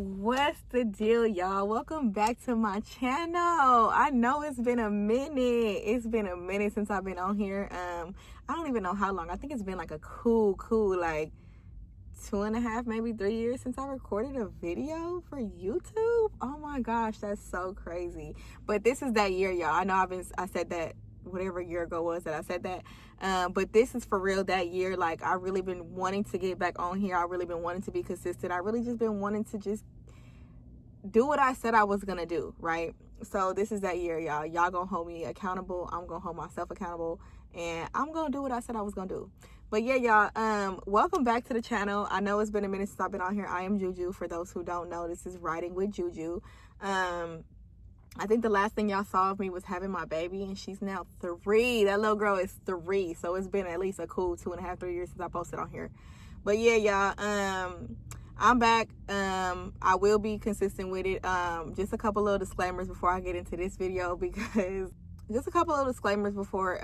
What's the deal, y'all? Welcome back to my channel. I know it's been a minute. It's been a minute since I've been on here. I don't even know how long. I think it's been like a cool like 2.5, maybe 3 years since I recorded a video for YouTube. Oh my gosh, that's so crazy. But this is that year, y'all. I know I said that whatever year ago was that I said that. But this is for real that year. Like, I really been wanting to get back on here. I really been wanting to be consistent. I really just been wanting to just do what I said I was gonna do, right? So this is that year, y'all. Y'all gonna hold me accountable. I'm gonna hold myself accountable, and I'm gonna do what I said I was gonna do. But yeah, y'all, welcome back to the channel. I know it's been a minute since I've been on here. I am Juju. For those who don't know, this is Riding with Juju. I think the last thing y'all saw of me was having my baby, and she's now 3. That little girl is 3, so it's been at least a cool 2.5, 3 years since I posted on here. But yeah, y'all, I'm back. I will be consistent with it. Just a couple little disclaimers before I get into this video, because just a couple little disclaimers before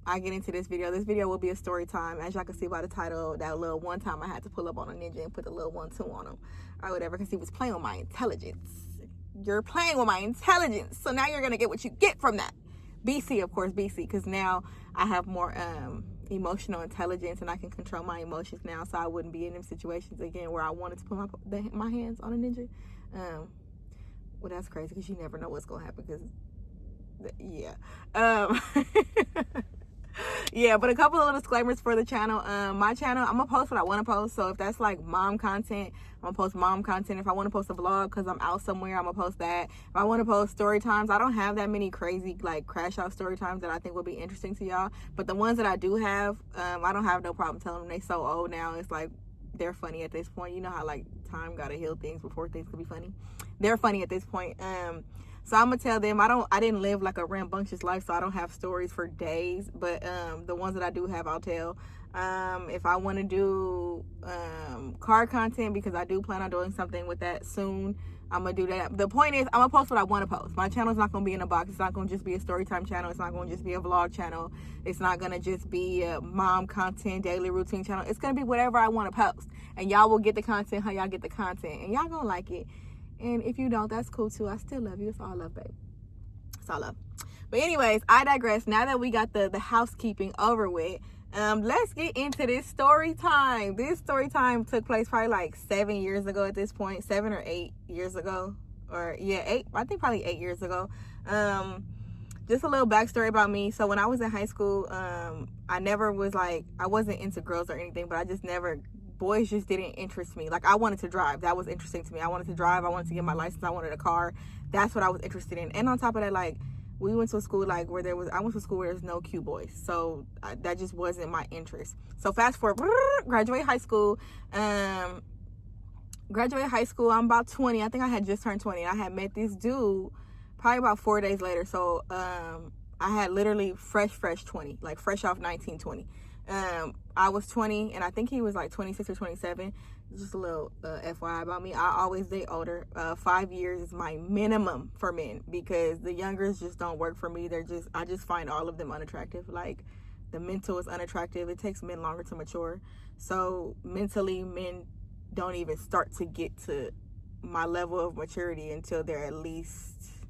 I get into this video. This video will be a story time. As y'all can see by the title, that little one time I had to pull up on a ninja and put the little 1-2 on him or whatever, because he was playing with my intelligence. You're playing with my intelligence, so now you're gonna get what you get from that. BC, of course, BC, because now I have more emotional intelligence, and I can control my emotions now, so I wouldn't be in them situations again where I wanted to put my hands on a ninja. Well, that's crazy, because you never know what's gonna happen, because yeah. Yeah, but a couple of little disclaimers for the channel. My channel, I'm gonna post what I want to post. So if that's like mom content, I'm gonna post mom content. If I want to post a vlog because I'm out somewhere, I'm gonna post that. If I want to post story times, I don't have that many crazy like crash out story times that I think will be interesting to y'all. But the ones that I do have, I don't have no problem telling them. They so old now, it's like they're funny at this point. You know how like time gotta heal things before things could be funny. They're funny at this point. So I'm gonna tell them I didn't live like a rambunctious life, so I don't have stories for days, but the ones that I do have, I'll tell. If I want to do car content, because I do plan on doing something with that soon, I'm gonna do that. The point is, I'm gonna post what I want to post. My channel's not gonna be in a box. It's not gonna just be a story time channel. It's not gonna just be a vlog channel. It's not gonna just be a mom content, daily routine channel. It's gonna be whatever I want to post, and y'all will get the content how y'all get the content, and y'all gonna like it. And if you don't, that's cool too. I still love you. It's all love, babe. It's all love. But anyways, I digress. Now that we got the housekeeping over with, let's get into this story time. This story time took place probably like 7 years ago at this point. 7 or 8 years ago. Or yeah, 8. I think probably 8 years ago. Just a little backstory about me. So when I was in high school, I wasn't into girls or anything, but I just never... boys just didn't interest me. Like, I wanted to drive. That was interesting to me. I wanted to drive. I wanted to get my license. I wanted a car. That's what I was interested in. And on top of that, like, we went to a school like I went to a school where there's no cute boys. So that just wasn't my interest. So fast forward, graduate high school. I'm about 20. I think I had just turned 20. I had met this dude probably about 4 days later. So I had literally fresh 20, like fresh off 1920. I was 20, and I think he was like 26 or 27. Just a little FYI about me. I always date older. 5 years is my minimum for men, because the youngers just don't work for me. I just find all of them unattractive. Like, the mental is unattractive. It takes men longer to mature. So mentally, men don't even start to get to my level of maturity until they're at least,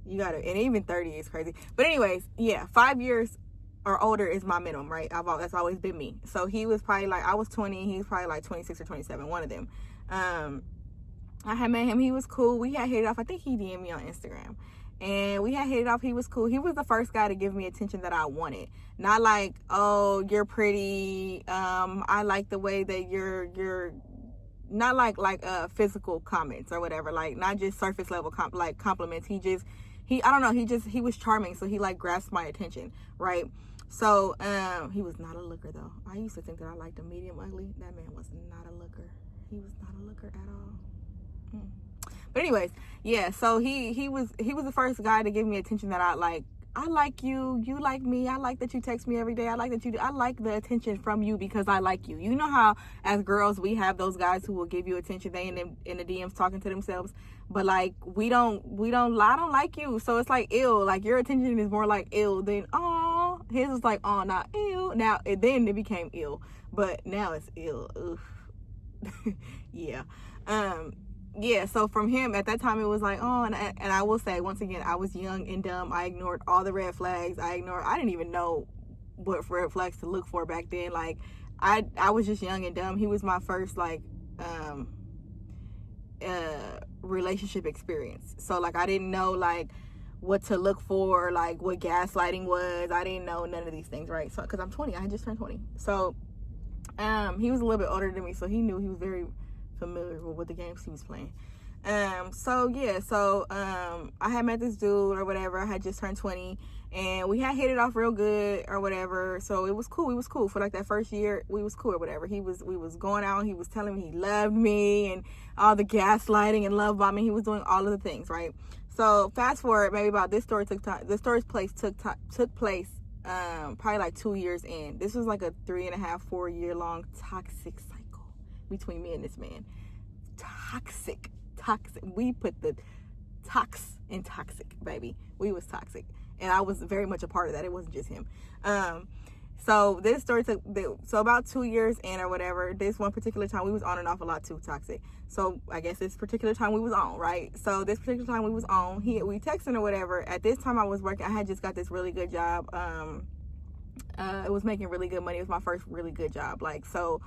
and even 30 is crazy. But anyways, yeah, 5 years or older is my minimum, right? That's always been me. So he was probably like, I was 20, he was probably like 26 or 27, one of them. I had met him. He was cool. We had hit it off. I think he DM'd me on Instagram, and we had hit it off. He was cool. He was the first guy to give me attention that I wanted. Not like, oh, you're pretty. I like the way that you're not like physical comments or whatever. Like, not just surface level compliments. I don't know. He was charming. So he like grasped my attention, right? So, he was not a looker though. I used to think that I liked a medium ugly. That man was not a looker. He was not a looker at all. But anyways, yeah, so he was the first guy to give me attention that I like. I like you. You like me. I like that you text me every day. I like the attention from you because I like you. You know how as girls we have those guys who will give you attention. They in the DMs talking to themselves, but like I don't like you. So it's like ill. Like, your attention is more like ill than oh. His was like oh, not ill. Now then it became ill, but now it's ill. Oof. Yeah. yeah, so from him at that time, it was like, oh, and I will say once again, I was young and dumb. I ignored all the red flags. I didn't even know what red flags to look for back then. Like, I was just young and dumb. He was my first like relationship experience. So like, I didn't know like what to look for, like what gaslighting was. I didn't know none of these things, right? So because I'm 20, I had just turned 20. So he was a little bit older than me, so he knew, he was very familiar with what the games he was playing. So yeah, so I had met this dude or whatever. I had just turned 20, and we had hit it off real good or whatever. So it was cool. We was cool for like that first year. We was cool or whatever. We was going out. He was telling me he loved me and all the gaslighting and love bombing. He was doing all of the things, right? So fast forward, maybe about this story took time. The story's place took place probably like 2 years in. This was like a 3.5-4 year long toxic cycle between me and this man. Toxic. We put the tox in toxic, baby. We was toxic, and I was very much a part of that. It wasn't just him. So this story took, so about 2 years in or whatever. This one particular time we was on and off a lot too, toxic. So I guess this particular time we was on, right? So this particular time we was on, we texting or whatever. At this time I was working. I had just got this really good job. It was making really good money. It was my first really good job. Like, so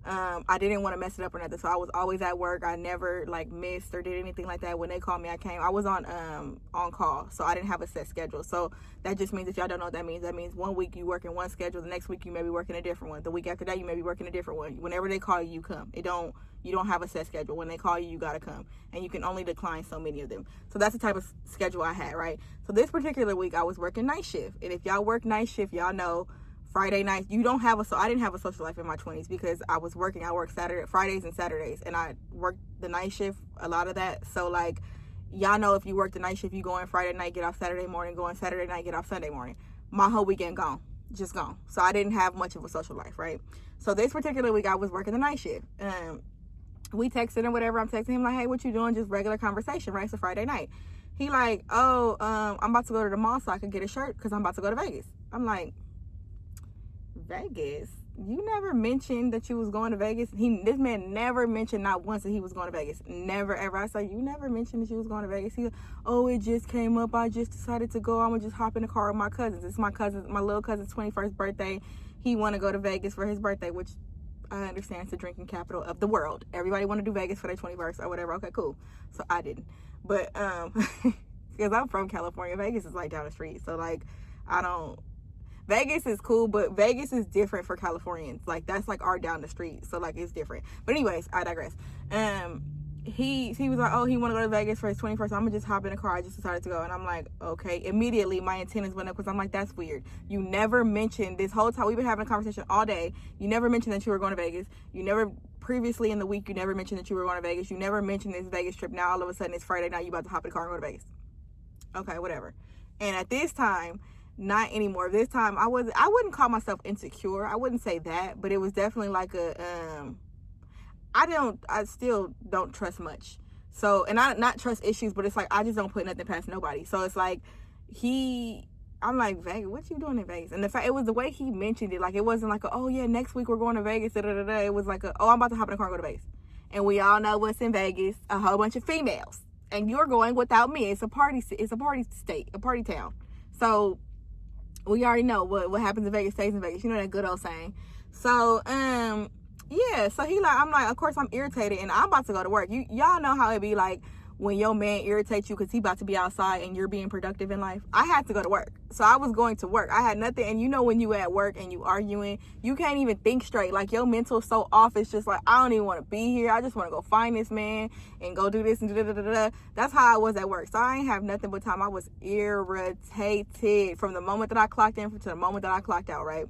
I didn't want to mess it up or nothing, so I was always at work. I never like missed or did anything like that. When they called me, I came. I was on call, so I didn't have a set schedule. So that just means, if y'all don't know what that means 1 week you work in one schedule, the next week you may be working a different one, the week after that you may be working a different one. Whenever they call you, you come. You don't have a set schedule. When they call you, you gotta come, and you can only decline so many of them. So that's the type of schedule I had, right? So this particular week I was working night shift, and if y'all work night shift, y'all know Friday nights, I didn't have a social life in my 20s because I was working. I worked Fridays and Saturdays, and I worked the night shift, a lot of that. So like, y'all know, if you work the night shift, you go in Friday night, get off Saturday morning, go in Saturday night, get off Sunday morning. My whole weekend just gone. So I didn't have much of a social life, right? So this particular week I was working the night shift. We texted and whatever. I'm texting him like, hey, what you doing? Just regular conversation, right? It's a Friday night. He like, oh, I'm about to go to the mall so I could get a shirt because I'm about to go to Vegas. I'm like, Vegas? You never mentioned that you was going to Vegas. This man never mentioned, not once, that he was going to Vegas. Never ever. I said, you never mentioned that you was going to Vegas. He said, oh, it just came up. I just decided to go. I'm gonna just hop in the car with my cousins. It's my little cousin's 21st birthday. He want to go to Vegas for his birthday, which I understand it's the drinking capital of the world. Everybody want to do Vegas for their 21st or whatever. Okay, cool. So I didn't, but because I'm from California, Vegas is like down the street. So like, Vegas is cool, but Vegas is different for Californians. Like, that's like our down the street. So like, it's different. But anyways, I digress. He was like, oh, he want to go to Vegas for his 21st. I'm gonna just hop in the car. I just decided to go. And I'm like, okay. Immediately my antennas went up, because I'm like, that's weird. You never mentioned, this whole time we've been having a conversation all day, you never mentioned that you were going to Vegas. You never, previously in the week, you never mentioned that you were going to Vegas. You never mentioned this Vegas trip. Now all of a sudden it's Friday night, you about to hop in the car and go to Vegas. Okay, whatever. And at this time, not anymore. This time I wouldn't call myself insecure. I wouldn't say that, but it was definitely like I still don't trust much. So, and I not trust issues, but it's like, I just don't put nothing past nobody. So it's like, I'm like, Vegas, what you doing in Vegas? And the fact, it was the way he mentioned it. Like, it wasn't like, oh yeah, next week we're going to Vegas. It was like, oh, I'm about to hop in the car and go to Vegas. And we all know what's in Vegas, a whole bunch of females. And you're going without me. It's a party state, a party town. So we already know what happens in Vegas stays in Vegas. You know that good old saying. So, yeah. So I'm like, of course I'm irritated, and I'm about to go to work. Y'all know how it be like when your man irritates you because he about to be outside and you're being productive in life. I had to go to work. So I was going to work. I had nothing. And you know, when you at work and you arguing, you can't even think straight. Like, your mental's so off. It's just like, I don't even want to be here. I just want to go find this man and go do this and da-da-da-da-da. That's how I was at work. So I ain't have nothing but time. I was irritated from the moment that I clocked in to the moment that I clocked out, right?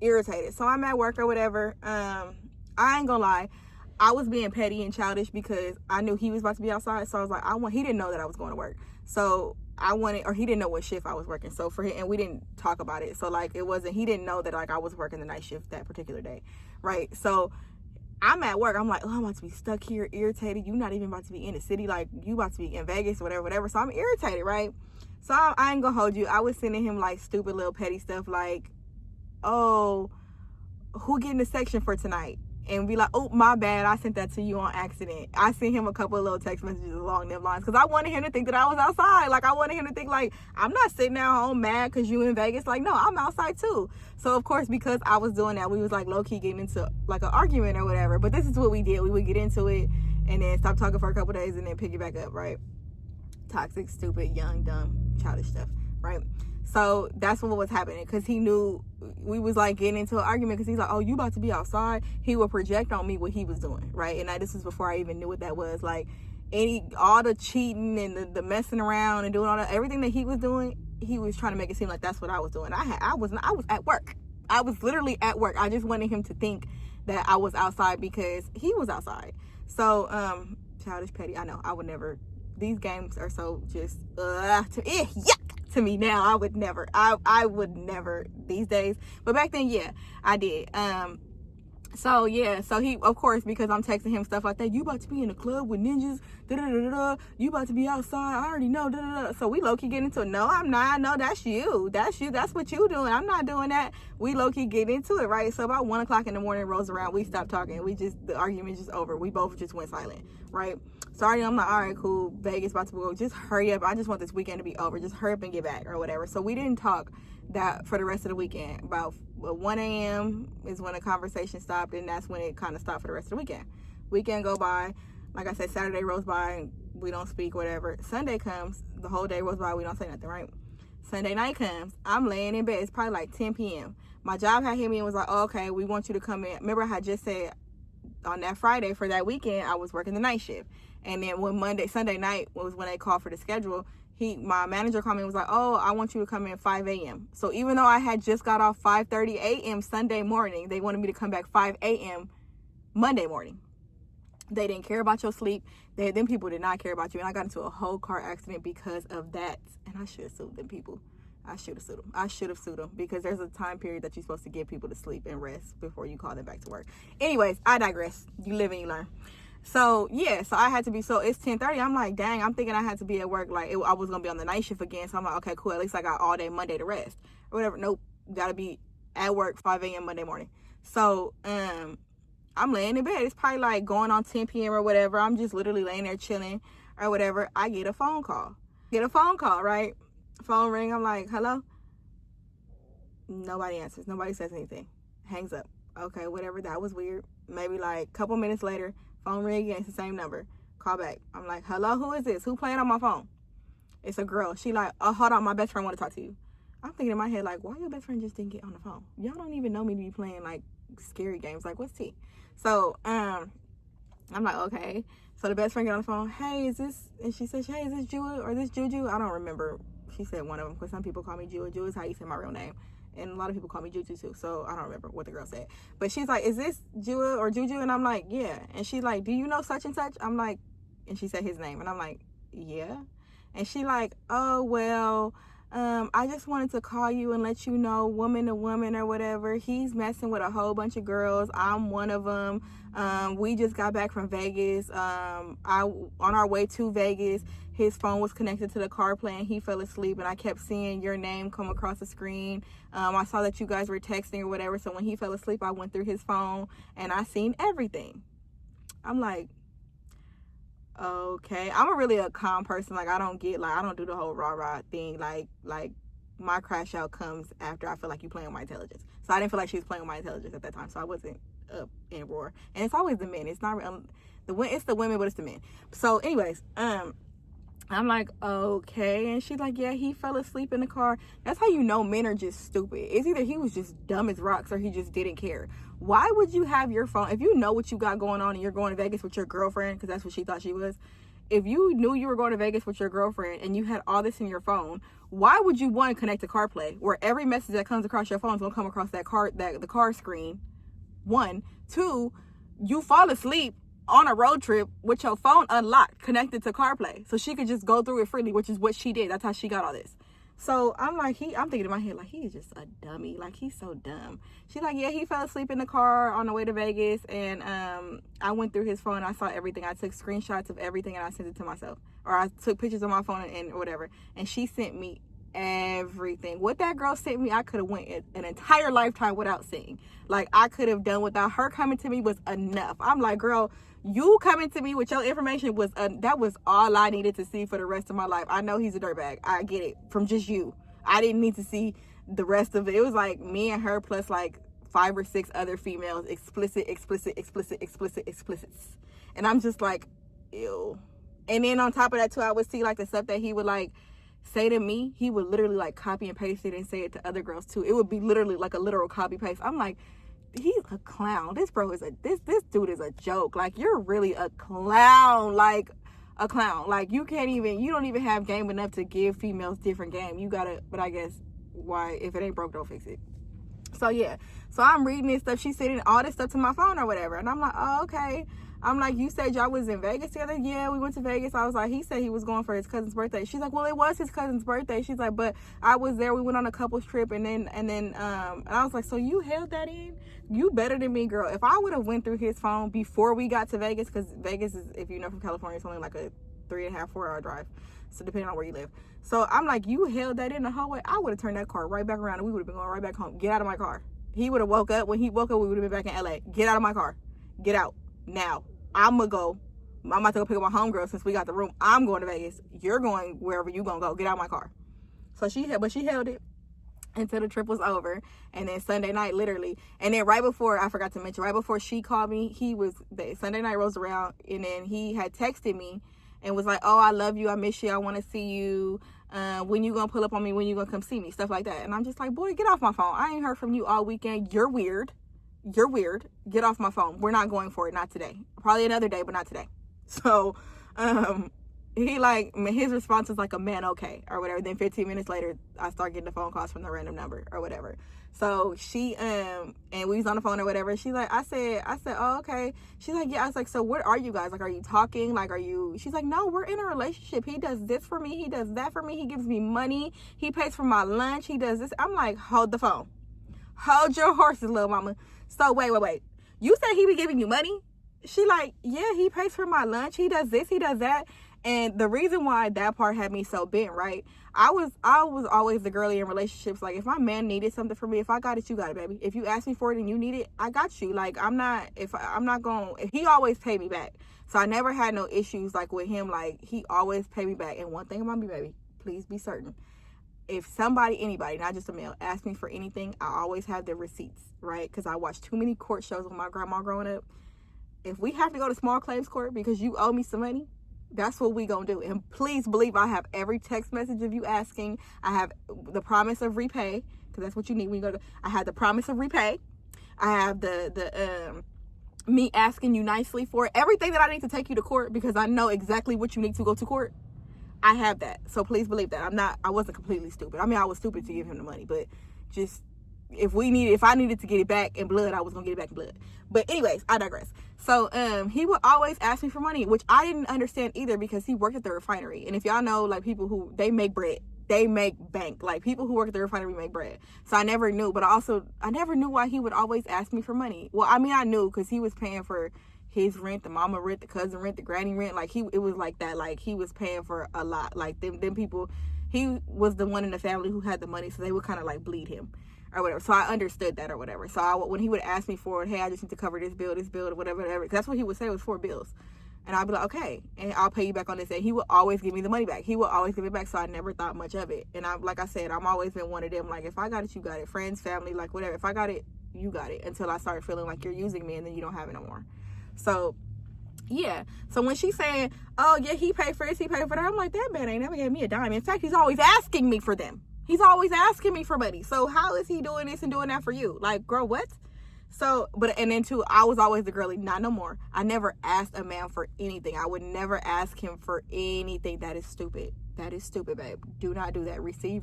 Irritated. So I'm at work or whatever. I ain't gonna lie. I was being petty and childish because I knew he was about to be outside. So I was like, he didn't know that I was going to work. So he didn't know what shift I was working. So for him, and we didn't talk about it. So like, he didn't know that like I was working the night shift that particular day. Right. So I'm at work. I'm like, oh, I'm about to be stuck here, irritated. You not even about to be in the city. Like, you about to be in Vegas or whatever. So I'm irritated. Right. So I ain't gonna hold you. I was sending him like stupid little petty stuff like, oh, who getting a section for tonight? and be like, oh, my bad, I sent that to you on accident. I sent him a couple of little text messages along them lines because I wanted him to think that I was outside. Like, I wanted him to think, like, I'm not sitting at home mad because you in Vegas. Like, no, I'm outside too. So, of course, because I was doing that, we was, like, low-key getting into, like, an argument or whatever. But this is what we did. We would get into it and then stop talking for a couple days and then pick it back up, right? Toxic, stupid, young, dumb, childish stuff, right? So that's what was happening, because he knew we was like getting into an argument, because he's like, oh, you about to be outside. He would project on me what he was doing, right? And this was before I even knew what that was. Like, all the cheating and the messing around and doing all that, everything that he was doing, he was trying to make it seem like that's what I was doing. I was at work. I was literally at work. I just wanted him to think that I was outside because he was outside. So childish, petty. I know. I would never. These games are so just yuck to me now. I would never these days. But back then, yeah, I did. So he, of course, because I'm texting him stuff like that, you about to be in the club with ninjas, you about to be outside, I already know, So we low-key get into it. No, I'm not. No, that's you. That's what you doing. I'm not doing that. We low-key get into it, right? So about 1 o'clock in the morning rolls around, we stopped talking. The argument just over. We both just went silent, right? So I'm like, all right, cool, Vegas about to go. Just hurry up. I just want this weekend to be over. Just hurry up and get back or whatever. So we didn't talk that for the rest of the weekend. About 1 a.m. is when the conversation stopped, and that's when it kind of stopped for the rest of the weekend. Weekend go by. Like I said, Saturday rolls by, and we don't speak, whatever. Sunday comes, the whole day rolls by, we don't say nothing, right? Sunday night comes, I'm laying in bed. It's probably like 10 p.m. My job had hit me and was like, oh, okay, we want you to come in. Remember, I had just said on that Friday for that weekend, I was working the night shift. And then Sunday night was when they called for the schedule. My manager called me and was like, oh, I want you to come in 5 a.m. So even though I had just got off 5:30 a.m. Sunday morning, they wanted me to come back 5 a.m. Monday morning. They didn't care about your sleep. Them people did not care about you. And I got into a whole car accident because of that. And I should have sued them people. I should have sued them because there's a time period that you're supposed to give people to sleep and rest before you call them back to work. Anyways, I digress. You live and you learn. So I had to be, so it's 10:30. I'm like, dang, I'm thinking I had to be at work. Like, I was going to be on the night shift again. So I'm like, okay, cool. At least I got all day Monday to rest or whatever. Nope. Got to be at work 5 a.m. Monday morning. So, I'm laying in bed. It's probably like going on 10 p.m. or whatever. I'm just literally laying there chilling or whatever. I get a phone call. Right? Phone ring. I'm like, hello? Nobody answers. Nobody says anything. Hangs up. Okay, whatever. That was weird. Maybe like a couple minutes later, phone ring again. It's the same number. Call back. I'm like, hello? Who is this? Who playing on my phone? It's a girl. She like, oh, hold on. My best friend want to talk to you. I'm thinking in my head, like, why your best friend just didn't get on the phone? Y'all don't even know me to be playing like scary games. Like, what's tea? So, I'm like, okay. So the best friend got on the phone. Hey, is this? And she says, hey, is this Jua or this Juju? I don't remember. She said one of them because some people call me Jua. Jua is how you say my real name. And a lot of people call me Juju too. So I don't remember what the girl said. But she's like, is this Jua or Juju? And I'm like, yeah. And she's like, do you know such and such? I'm like, and she said his name. And I'm like, yeah. And she like, oh, well, I just wanted to call you and let you know, woman to woman or whatever, he's messing with a whole bunch of girls. I'm one of them. We just got back from Vegas. On our way to Vegas, his phone was connected to the car play and he fell asleep, and I kept seeing your name come across the screen. I saw that you guys were texting or whatever. So when he fell asleep, I went through his phone and I seen everything. I'm like, okay. I'm really a calm person. Like, I don't do the whole rah-rah thing. Like my crash out comes after I feel like you playing with my intelligence. So I didn't feel like she was playing with my intelligence at that time. So I wasn't up in roar. And it's always the men. It's not it's the women, but it's the men. So anyways, I'm like, okay. And she's like, yeah, he fell asleep in the car. That's how you know men are just stupid. It's either he was just dumb as rocks or he just didn't care. Why would you have your phone? If you know what you got going on and you're going to Vegas with your girlfriend, because that's what she thought she was. If you knew you were going to Vegas with your girlfriend and you had all this in your phone, why would you want to connect to CarPlay where every message that comes across your phone is going to come across the car screen? 1, 2, you fall asleep on a road trip with your phone unlocked, connected to CarPlay, so she could just go through it freely, which is what she did. That's how she got all this. So I'm like, I'm thinking in my head, like, he is just a dummy. Like, he's so dumb. She's like, yeah, he fell asleep in the car on the way to Vegas, and I went through his phone. I saw everything. I took screenshots of everything, and I sent it to myself, or I took pictures on my phone and whatever. And she sent me everything. What that girl sent me, I could have went an entire lifetime without seeing. Like, I could have done without her coming to me was enough. I'm like, girl, you coming to me with your information was that was all I needed to see for the rest of my life. I know he's a dirtbag. I get it from just you. I didn't need to see the rest of it. It was like me and her plus like 5 or 6 other females, explicits. And I'm just like, ew. And then on top of that too, I would see like the stuff that he would like say to me. He would literally like copy and paste it and say it to other girls too. It would be literally like a literal copy paste. I'm like, he's a clown. This dude is a joke. Like, you're really a clown. Like, a clown. Like, you don't even have game enough to give females different game. You gotta, but I guess, why, if it ain't broke, don't fix it. So yeah, so I'm reading this stuff. She's sending all this stuff to my phone or whatever, and I'm like, oh, okay. I'm like, you said y'all was in Vegas together? Yeah, we went to Vegas. I was like, he said he was going for his cousin's birthday. She's like, well, it was his cousin's birthday. She's like, but I was there. We went on a couple's trip, and I was like, so you held that in? You better than me, girl. If I would have went through his phone before we got to Vegas, because Vegas is, if you know, from California, it's only like a 3.5, 4-hour drive. So depending on where you live. So I'm like, you held that in the whole way. I would have turned that car right back around and we would have been going right back home. Get out of my car. He would have woke up. When he woke up, we would have been back in LA. Get out of my car. Get out. Now. I'm about to go pick up my homegirl since we got the room. I'm going to Vegas. You're going wherever you gonna go. Get out of my car. So she held it until the trip was over. And then Sunday night, literally. And then right before, I forgot to mention, right before she called me, Sunday night rolls around, and then he had texted me and was like, oh, I love you. I miss you. I want to see you. When you gonna pull up on me? When you gonna come see me? Stuff like that. And I'm just like, boy, get off my phone. I ain't heard from you all weekend. You're weird. Get off my phone. We're not going for it. Not today. Probably another day, but not today. So, he like, his response was like a man, okay, or whatever. Then 15 minutes later, I start getting the phone calls from the random number or whatever. So she, and we was on the phone or whatever. She's like, I said, oh, okay. She's like, yeah. I was like, so what are you guys? Like, are you talking? Like, she's like, no, we're in a relationship. He does this for me. He does that for me. He gives me money. He pays for my lunch. He does this. I'm like, hold the phone. Hold your horses, little mama. So wait. You said he be giving you money? She like, yeah, he pays for my lunch. He does this, he does that. And the reason why that part had me so bent, right? I was always the girly in relationships. Like, if my man needed something from me, if I got it, you got it, baby. If you ask me for it and you need it, I got you. Like, he always paid me back. So I never had no issues like with him. Like, he always paid me back. And one thing about me, baby, please be certain. If anybody, not just a male, asks me for anything, I always have the receipts, right? Because I watched too many court shows with my grandma growing up. If we have to go to small claims court because you owe me some money, that's what we gonna do. And please believe I have every text message of you asking. I have the promise of repay, because that's what you need when you go to. I have the promise of repay. I have the me asking you nicely for it. Everything that I need to take you to court, because I know exactly what you need to go to court. I have that. So please believe that. I wasn't completely stupid. I mean, I was stupid to give him the money, but just, if I needed to get it back in blood, I was going to get it back in blood. But anyways, I digress. So, he would always ask me for money, which I didn't understand either, because he worked at the refinery. And if y'all know, like, people who, they make bread, they make bank. Like, people who work at the refinery make bread. So I never knew, but I never knew why he would always ask me for money. Well, I mean, I knew, because he was paying for his rent, the mama rent, the cousin rent, the granny rent. Like, it was like that. Like, he was paying for a lot. Like, them people, he was the one in the family who had the money, so they would kind of like bleed him or whatever. So I understood that or whatever. So when he would ask me for it, hey, I just need to cover this bill, or whatever, because that's what he would say, was 4 bills. And I'd be like, okay, and I'll pay you back on this. And he would always give me the money back. He would always give it back. So I never thought much of it. And like I said, I'm always been one of them. Like, if I got it, you got it. Friends, family, like whatever. If I got it, you got it. Until I started feeling like you're using me, and then you don't have it no more. So yeah. So when she's saying, oh yeah, he paid for this, he paid for that, I'm like, that man ain't never gave me a dime. In fact, he's always asking me for them. He's always asking me for money. So how is he doing this and doing that for you? Like, girl, what? So, and then too, I was always the girly, not no more. I never asked a man for anything. I would never ask him for anything. That is stupid. That is stupid, babe. Do not do that. Receive.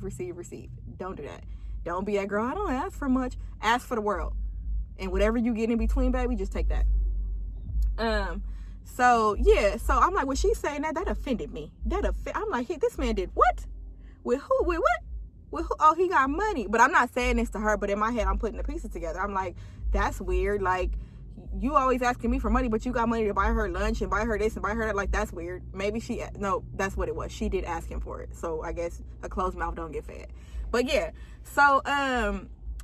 Don't do that. Don't be that girl. I don't ask for much. Ask for the world. And whatever you get in between, baby, just take that. So yeah, so I'm like, when she's saying that offended me. I'm like, hey, this man did what? With who? With what? With who? Oh, he got money. But I'm not saying this to her, but in my head, I'm putting the pieces together. I'm like, that's weird. Like, you always asking me for money, but you got money to buy her lunch and buy her this and buy her that. Like, that's weird. Maybe no, that's what it was. She did ask him for it. So I guess a closed mouth don't get fed. But yeah, so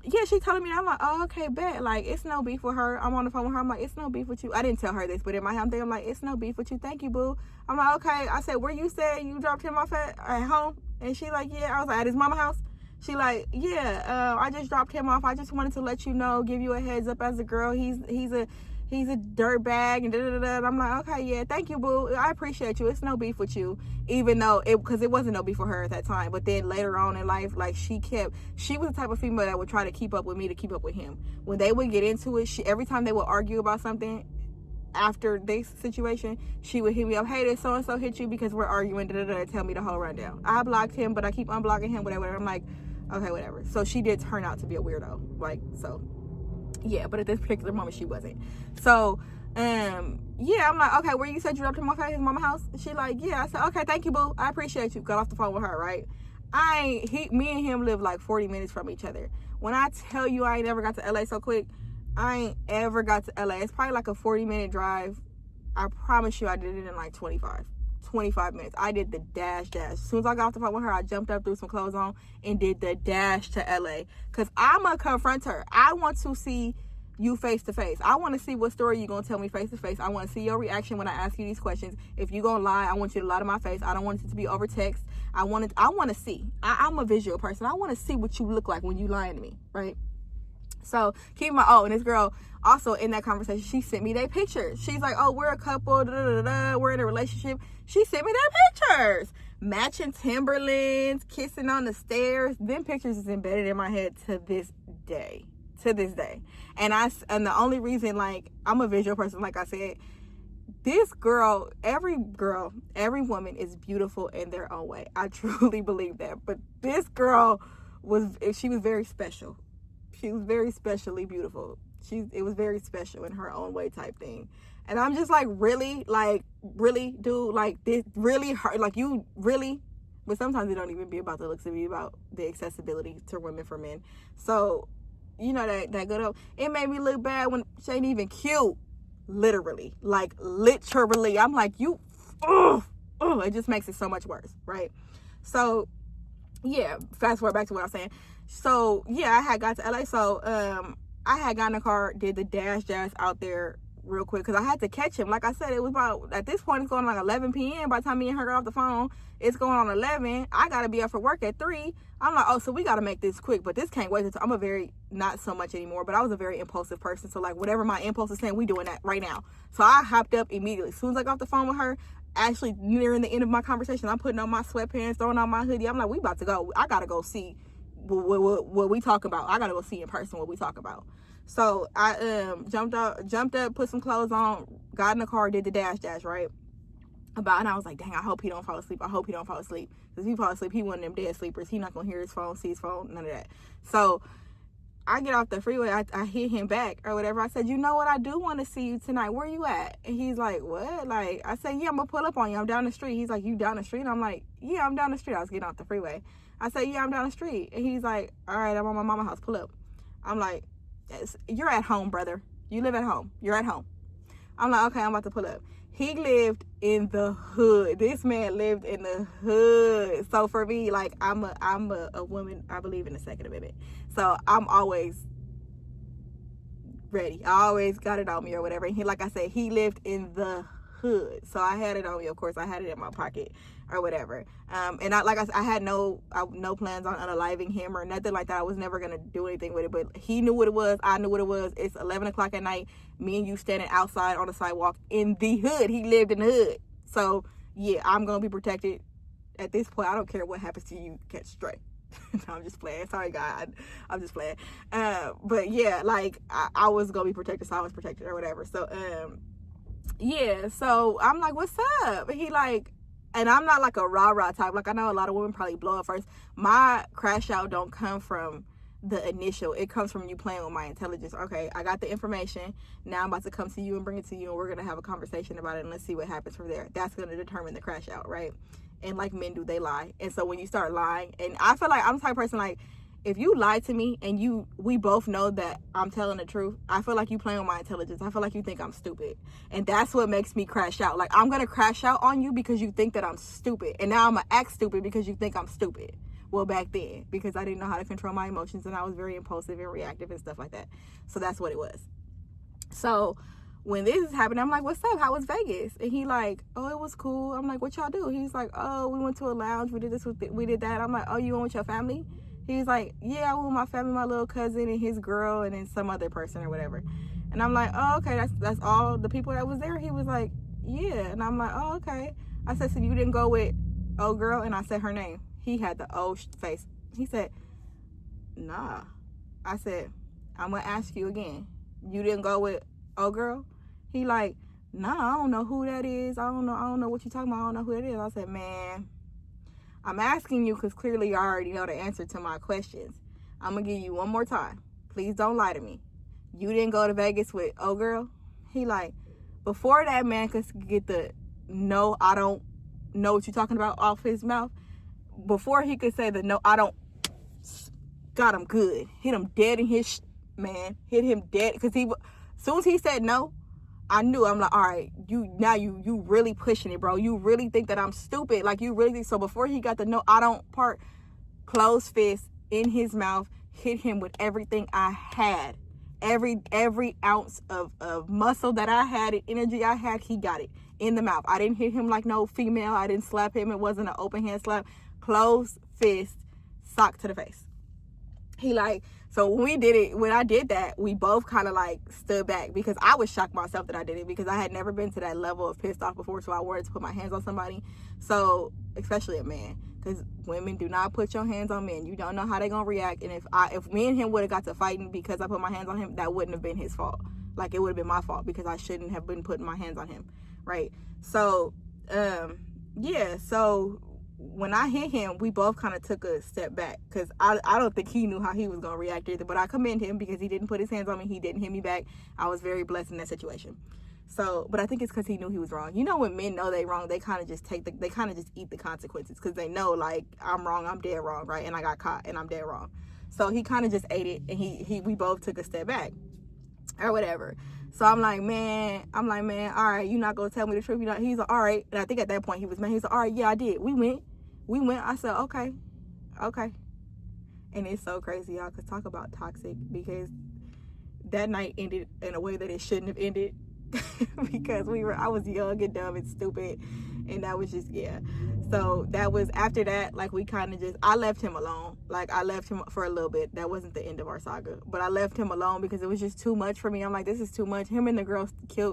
yeah, she telling me that. I'm like, oh, okay, bet. Like, it's no beef with her. I'm on the phone with her. I'm like, it's no beef with you. I didn't tell her this, but in my head, I'm like, it's no beef with you. Thank you, boo. I'm like, okay. I said, where you said you dropped him off at home? And she like, yeah. I was like, at his mama house? She like, yeah, I just dropped him off. I just wanted to let you know, give you a heads up as a girl. He's a dirt bag and da-da-da-da. I'm like, okay, yeah, thank you, boo. I appreciate you. It's no beef with you, even though because it wasn't no beef for her at that time. But then later on in life, like, she was the type of female that would try to keep up with me to keep up with him. When they would get into it, every time they would argue about something after this situation, she would hit me up, hey, this so-and-so hit you because we're arguing, da-da-da, tell me the whole rundown. I blocked him, but I keep unblocking him, whatever. I'm like, okay, whatever. So she did turn out to be a weirdo. Like, so yeah, but at this particular moment she wasn't. So yeah, I'm like, okay, where you said you dropped him off at his mama house? She like, yeah. I said, okay, thank you, boo. I appreciate you. Got off the phone with her, right? Me and him live like 40 minutes from each other. When I tell you I ain't never got to LA so quick, I ain't ever got to LA. It's probably like a 40-minute drive. I promise you I did it in like 25 minutes. I did the dash. As soon as I got off the phone with her, I jumped up, threw some clothes on, and did the dash to LA. Because I'm going to confront her. I want to see you face to face. I want to see what story you're going to tell me face to face. I want to see your reaction when I ask you these questions. If you're going to lie, I want you to lie to my face. I don't want it to be over text. I want to see. I'm a visual person. I want to see what you look like when you lying to me, right? So keep my and this girl also in that conversation, she sent me their pictures. She's like, oh, we're a couple, we're in a relationship. She sent me their pictures, matching Timberlands, kissing on the stairs. Them pictures is embedded in my head to this day. And the only reason, like, I'm a visual person, like I said, this girl, every woman is beautiful in their own way. I truly believe that. But this girl she was very special. She was very specially beautiful. It was very special in her own way type thing. And I'm just like, really, dude, like, this really hurt. Like, you really, but sometimes it don't even be about the looks, it be about the accessibility to women for men. So, you know, that good old, it made me look bad when she ain't even cute. Literally. I'm like, it just makes it so much worse, right? So, yeah, fast forward back to what I was saying. So, yeah, I had got to LA. So, I had gotten in the car, did the dash out there real quick because I had to catch him. Like I said, it was about, at this point, it's going like 11 p.m. By the time me and her got off the phone, it's going on 11. I got to be up for work at 3. I'm like, oh, so we got to make this quick. But this can't wait until, I'm a very, not so much anymore, but I was a very impulsive person. So, like, whatever my impulse is saying, we doing that right now. So I hopped up immediately. As soon as I got off the phone with her, actually nearing the end of my conversation, I'm putting on my sweatpants, throwing on my hoodie. I'm like, we about to go. I got to go see what we talk about. I got to go see in person what we talk about. So I jumped up, put some clothes on, got in the car, did the dash, right? And I was like, dang, I hope he don't fall asleep. Because if he fall asleep, he one of them dead sleepers. He not going to hear his phone, see his phone, none of that. So I get off the freeway. I hit him back or whatever. I said, you know what? I do want to see you tonight. Where you at? And he's like, what? Like, I said, yeah, I'm going to pull up on you. I'm down the street. He's like, you down the street? And I'm like, yeah, I'm down the street. I was getting off the freeway. I said, yeah, I'm down the street. And he's like, all right, I'm on my mama's house. Pull up. I'm like, you're at home, brother. You live at home. You're at home. I'm like, okay, I'm about to pull up. He lived in the hood. This man lived in the hood. So for me, like, I'm a woman. I believe in the Second Amendment. So I'm always ready. I always got it on me or whatever. And he, like I said, he lived in the hood. So I had it on me. Of course, I had it in my pocket or whatever. And I had no plans on unaliving him or nothing like that. I was never gonna do anything with it. But he knew what it was. I knew what it was. It's 11 o'clock at night. Me and you standing outside on the sidewalk in the hood. He lived in the hood. So yeah, I'm gonna be protected. At this point, I don't care what happens to you. Catch straight. No, I'm just playing. Sorry, God. I'm just playing. But yeah, like I was gonna be protected, so I was protected or whatever. So yeah. So I'm like, what's up? And he like. And I'm not like a rah-rah type. Like, I know a lot of women probably blow up first. My crash out don't come from the initial. It comes from you playing with my intelligence. Okay, I got the information. Now I'm about to come to you and bring it to you. And we're going to have a conversation about it. And let's see what happens from there. That's going to determine the crash out, right? And like men do, they lie. And so when you start lying. And I feel like I'm the type of person, like, if you lie to me and we both know that I'm telling the truth, I feel like you playing with my intelligence. I feel like you think I'm stupid. And that's what makes me crash out. Like, I'm going to crash out on you because you think that I'm stupid. And now I'm going to act stupid because you think I'm stupid. Well, back then, because I didn't know how to control my emotions and I was very impulsive and reactive and stuff like that. So that's what it was. So when this is happening, I'm like, what's up? How was Vegas? And he like, oh, it was cool. I'm like, what y'all do? He's like, oh, we went to a lounge. We did this, we did that. I'm like, oh, you went with your family? He's like, yeah, I went with my family, my little cousin and his girl and then some other person or whatever. And I'm like, oh, okay, that's all the people that was there? He was like, yeah. And I'm like, oh, okay. I said, so you didn't go with old girl? And I said her name. He had the old face. He said, nah. I said, I'm going to ask you again. You didn't go with old girl? He like, nah, I don't know who that is. I don't know what you talking about. I don't know who it is. I said, man, I'm asking you because clearly you already know the answer to my questions. I'm going to give you one more time. Please don't lie to me. You didn't go to Vegas with old girl? He like, before that man could get the no, I don't know what you're talking about off his mouth, before he could say the no, I don't, got him good. Hit him dead in his man. Hit him dead. Because as soon as he said no, I knew. I'm like, all right, you really pushing it, bro. You really think that I'm stupid. Like, you really think. So before he got the no, I don't part, closed fist in his mouth, hit him with everything I had. Every ounce of muscle that I had and energy I had, he got it in the mouth. I didn't hit him like no female. I didn't slap him. It wasn't an open hand slap. Closed fist, sock to the face. He like, so when I did that, we both kind of like stood back because I was shocked myself that I did it because I had never been to that level of pissed off before. So I wanted to put my hands on somebody. So, especially a man, because women do not put your hands on men. You don't know how they're going to react. And if me and him would have got to fighting because I put my hands on him, that wouldn't have been his fault. Like, it would have been my fault because I shouldn't have been putting my hands on him. Right. So, yeah. So when I hit him, we both kind of took a step back because I don't think he knew how he was going to react either. But I commend him because he didn't put his hands on me. He didn't hit me back. I was very blessed in that situation. So, but I think it's because he knew he was wrong. You know, when men know they wrong, they kind of just eat the consequences because they know, like, I'm wrong, I'm dead wrong, right? And I got caught and I'm dead wrong. So he kind of just ate it and we both took a step back or whatever. So I'm like, man, all right, you're not going to tell me the truth. He's like, all right. And I think at that point he was mad. He's like, all right, yeah, I did. We went. I said, okay. And it's so crazy, y'all, because talk about toxic, because that night ended in a way that it shouldn't have ended because I was young and dumb and stupid. And that was just, yeah. So that was, after that, like, we kind of just, I left him alone. Like, I left him for a little bit. That wasn't the end of our saga. But I left him alone because it was just too much for me. I'm like, this is too much. Him and the girl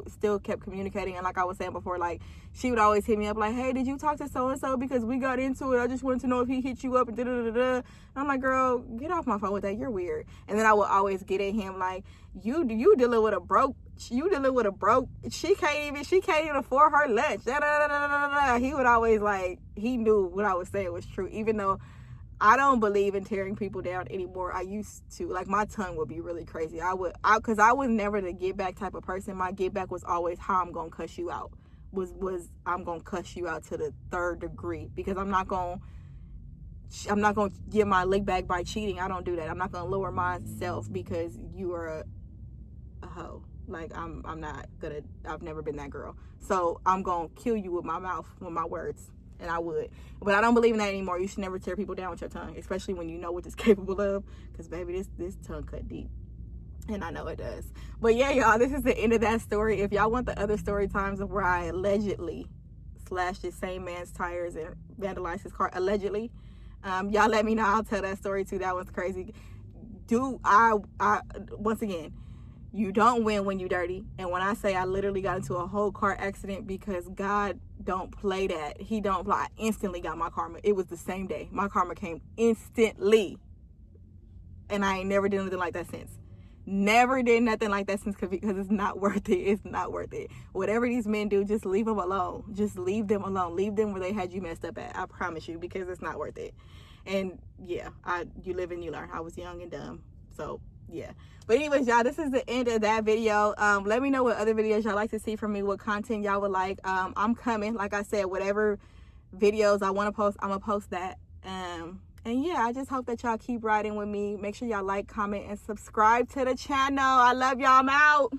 still kept communicating. And like I was saying before, like, she would always hit me up like, hey, did you talk to so-and-so? Because we got into it. I just wanted to know if he hit you up and da-da-da-da. I'm like, girl, get off my phone with that. You're weird. And then I would always get at him like, you dealing with a broke, she can't even afford her lunch. Da, da, da, da, da. He would always, like, he knew what I was saying was true, even though I don't believe in tearing people down anymore. I used to. Like, my tongue would be really crazy. Because I was never the get back type of person. My get back was always how I'm going to cuss you out. I'm going to cuss you out to the third degree, because I'm not going to get my lick back by cheating. I don't do that. I'm not going to lower myself because you are a hoe. Like, I've never been that girl. So I'm going to kill you with my mouth, with my words. And I would. But I don't believe in that anymore. You should never tear people down with your tongue, especially when you know what it's capable of. Because, baby, this tongue cut deep. And I know it does. But yeah, y'all, this is the end of that story. If y'all want the other story times of where I allegedly slashed this same man's tires and vandalized his car, allegedly, y'all let me know. I'll tell that story too. That one's crazy. Once again, you don't win when you dirty. And when I say I literally got into a whole car accident because God don't play that. He don't play. I instantly got my karma. It was the same day. My karma came instantly. And I ain't never did anything like that since. Never did nothing like that since, because it's not worth it. It's not worth it. Whatever these men do, just leave them alone. Just leave them alone. Leave them where they had you messed up at. I promise you, because it's not worth it. And yeah, you live and you learn. I was young and dumb. So yeah. But anyways, y'all, this is the end of that video. Let me know what other videos y'all like to see from me, what content y'all would like. I'm coming. Like I said, whatever videos I want to post, I'm gonna post that. And yeah, I just hope that y'all keep riding with me. Make sure y'all like, comment, and subscribe to the channel. I love y'all. I'm out.